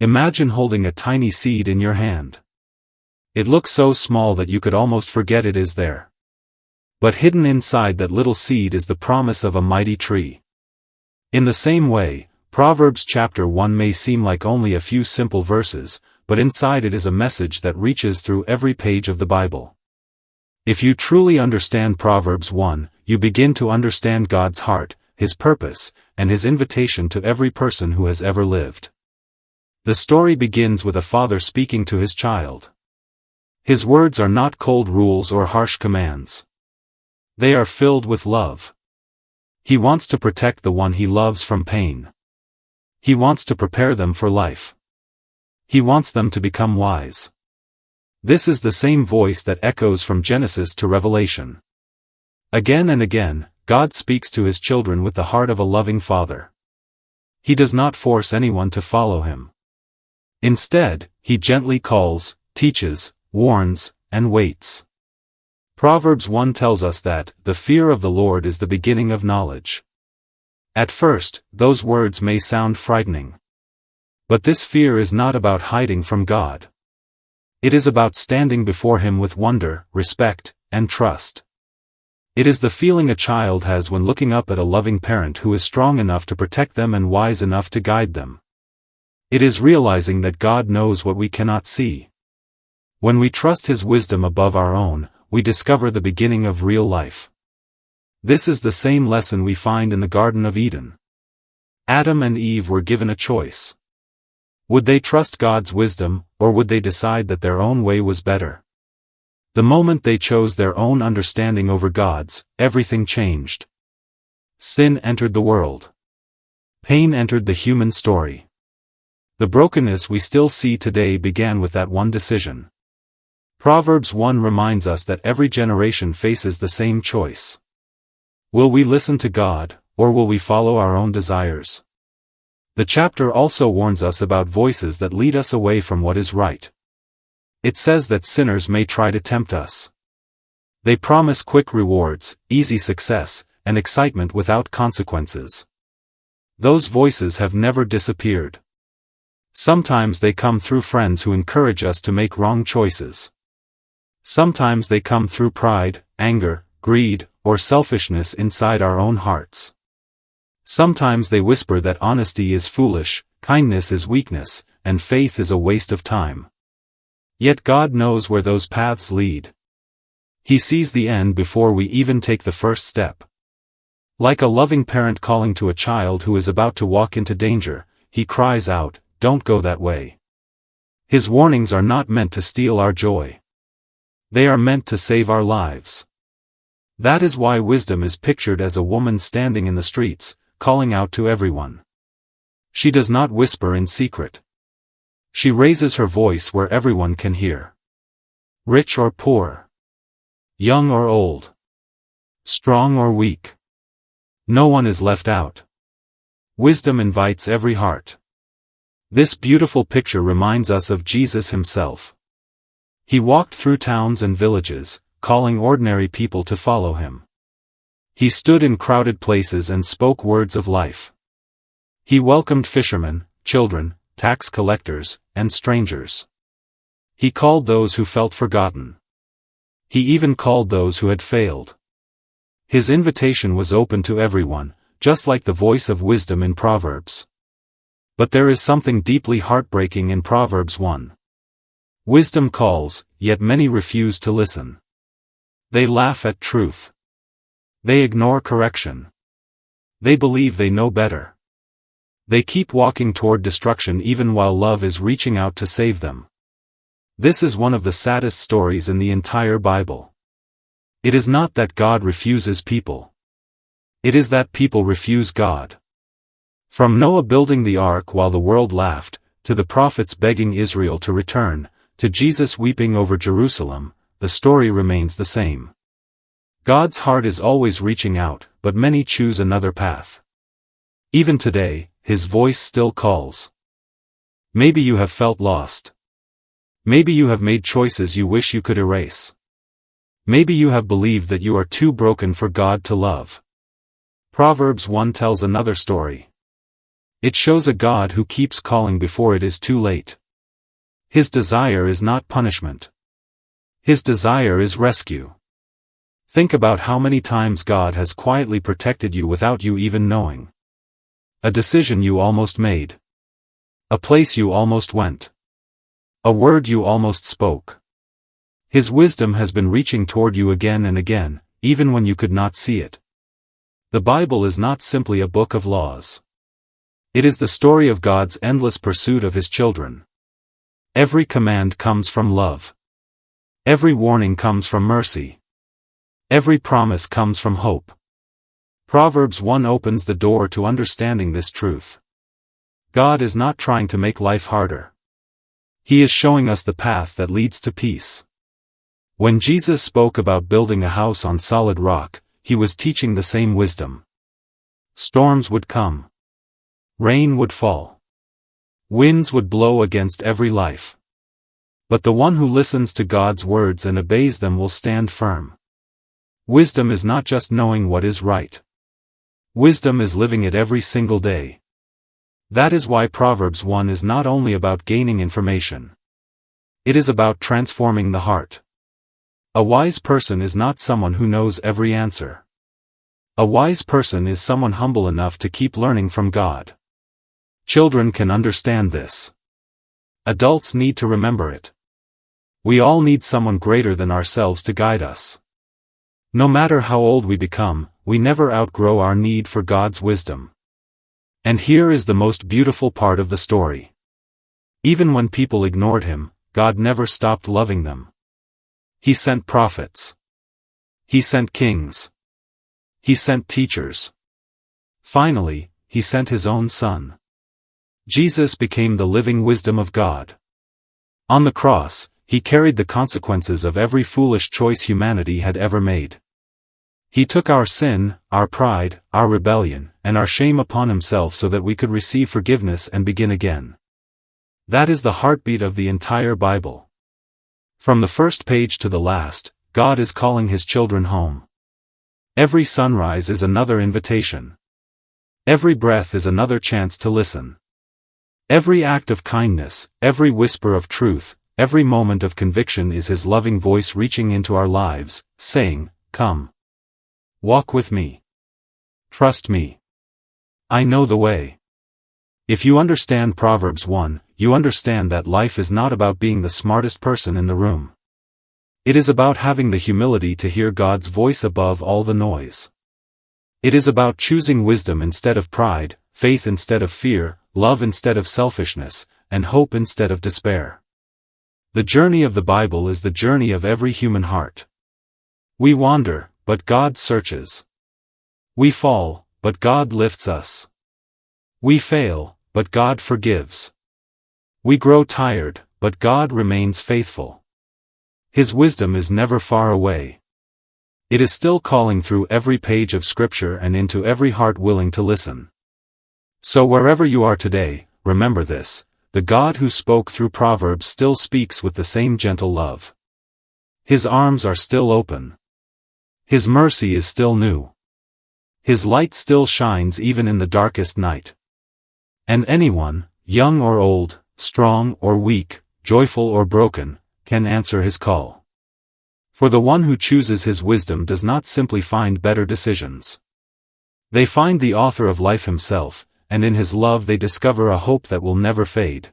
Imagine holding a tiny seed in your hand. It looks so small that you could almost forget it is there. But hidden inside that little seed is the promise of a mighty tree. In the same way, Proverbs chapter 1 may seem like only a few simple verses, but inside it is a message that reaches through every page of the Bible. If you truly understand Proverbs 1, you begin to understand God's heart, His purpose, and His invitation to every person who has ever lived. The story begins with a father speaking to his child. His words are not cold rules or harsh commands. They are filled with love. He wants to protect the one he loves from pain. He wants to prepare them for life. He wants them to become wise. This is the same voice that echoes from Genesis to Revelation. Again and again, God speaks to His children with the heart of a loving father. He does not force anyone to follow Him. Instead, He gently calls, teaches, warns, and waits. Proverbs 1 tells us that, the fear of the Lord is the beginning of knowledge. At first, those words may sound frightening. But this fear is not about hiding from God. It is about standing before Him with wonder, respect, and trust. It is the feeling a child has when looking up at a loving parent who is strong enough to protect them and wise enough to guide them. It is realizing that God knows what we cannot see. When we trust His wisdom above our own, we discover the beginning of real life. This is the same lesson we find in the Garden of Eden. Adam and Eve were given a choice. Would they trust God's wisdom, or would they decide that their own way was better? The moment they chose their own understanding over God's, everything changed. Sin entered the world. Pain entered the human story. The brokenness we still see today began with that one decision. Proverbs 1 reminds us that every generation faces the same choice. Will we listen to God, or will we follow our own desires? The chapter also warns us about voices that lead us away from what is right. It says that sinners may try to tempt us. They promise quick rewards, easy success, and excitement without consequences. Those voices have never disappeared. Sometimes they come through friends who encourage us to make wrong choices. Sometimes they come through pride, anger, greed, or selfishness inside our own hearts. Sometimes they whisper that honesty is foolish, kindness is weakness, and faith is a waste of time. Yet God knows where those paths lead. He sees the end before we even take the first step. Like a loving parent calling to a child who is about to walk into danger, He cries out, "Don't go that way." His warnings are not meant to steal our joy. They are meant to save our lives. That is why wisdom is pictured as a woman standing in the streets, calling out to everyone. She does not whisper in secret. She raises her voice where everyone can hear. Rich or poor. Young or old. Strong or weak. No one is left out. Wisdom invites every heart. This beautiful picture reminds us of Jesus Himself. He walked through towns and villages, calling ordinary people to follow Him. He stood in crowded places and spoke words of life. He welcomed fishermen, children, tax collectors, and strangers. He called those who felt forgotten. He even called those who had failed. His invitation was open to everyone, just like the voice of wisdom in Proverbs. But there is something deeply heartbreaking in Proverbs 1. Wisdom calls, yet many refuse to listen. They laugh at truth. They ignore correction. They believe they know better. They keep walking toward destruction even while love is reaching out to save them. This is one of the saddest stories in the entire Bible. It is not that God refuses people. It is that people refuse God. From Noah building the ark while the world laughed, to the prophets begging Israel to return, to Jesus weeping over Jerusalem, the story remains the same. God's heart is always reaching out, but many choose another path. Even today, His voice still calls. Maybe you have felt lost. Maybe you have made choices you wish you could erase. Maybe you have believed that you are too broken for God to love. Proverbs 1 tells another story. It shows a God who keeps calling before it is too late. His desire is not punishment. His desire is rescue. Think about how many times God has quietly protected you without you even knowing. A decision you almost made. A place you almost went. A word you almost spoke. His wisdom has been reaching toward you again and again, even when you could not see it. The Bible is not simply a book of laws. It is the story of God's endless pursuit of His children. Every command comes from love. Every warning comes from mercy. Every promise comes from hope. Proverbs 1 opens the door to understanding this truth. God is not trying to make life harder. He is showing us the path that leads to peace. When Jesus spoke about building a house on solid rock, He was teaching the same wisdom. Storms would come. Rain would fall. Winds would blow against every life. But the one who listens to God's words and obeys them will stand firm. Wisdom is not just knowing what is right. Wisdom is living it every single day. That is why Proverbs 1 is not only about gaining information. It is about transforming the heart. A wise person is not someone who knows every answer. A wise person is someone humble enough to keep learning from God. Children can understand this. Adults need to remember it. We all need someone greater than ourselves to guide us. No matter how old we become, we never outgrow our need for God's wisdom. And here is the most beautiful part of the story. Even when people ignored Him, God never stopped loving them. He sent prophets. He sent kings. He sent teachers. Finally, He sent His own Son. Jesus became the living wisdom of God. On the cross, He carried the consequences of every foolish choice humanity had ever made. He took our sin, our pride, our rebellion, and our shame upon Himself so that we could receive forgiveness and begin again. That is the heartbeat of the entire Bible. From the first page to the last, God is calling His children home. Every sunrise is another invitation. Every breath is another chance to listen. Every act of kindness, every whisper of truth, every moment of conviction is His loving voice reaching into our lives, saying, "Come. Walk with me. Trust me. I know the way." If you understand Proverbs 1, you understand that life is not about being the smartest person in the room. It is about having the humility to hear God's voice above all the noise. It is about choosing wisdom instead of pride, faith instead of fear, love instead of selfishness, and hope instead of despair. The journey of the Bible is the journey of every human heart. We wander, but God searches. We fall, but God lifts us. We fail, but God forgives. We grow tired, but God remains faithful. His wisdom is never far away. It is still calling through every page of Scripture and into every heart willing to listen. So wherever you are today, remember this: the God who spoke through Proverbs still speaks with the same gentle love. His arms are still open. His mercy is still new. His light still shines even in the darkest night. And anyone, young or old, strong or weak, joyful or broken, can answer His call. For the one who chooses His wisdom does not simply find better decisions. They find the author of life Himself, and in His love they discover a hope that will never fade.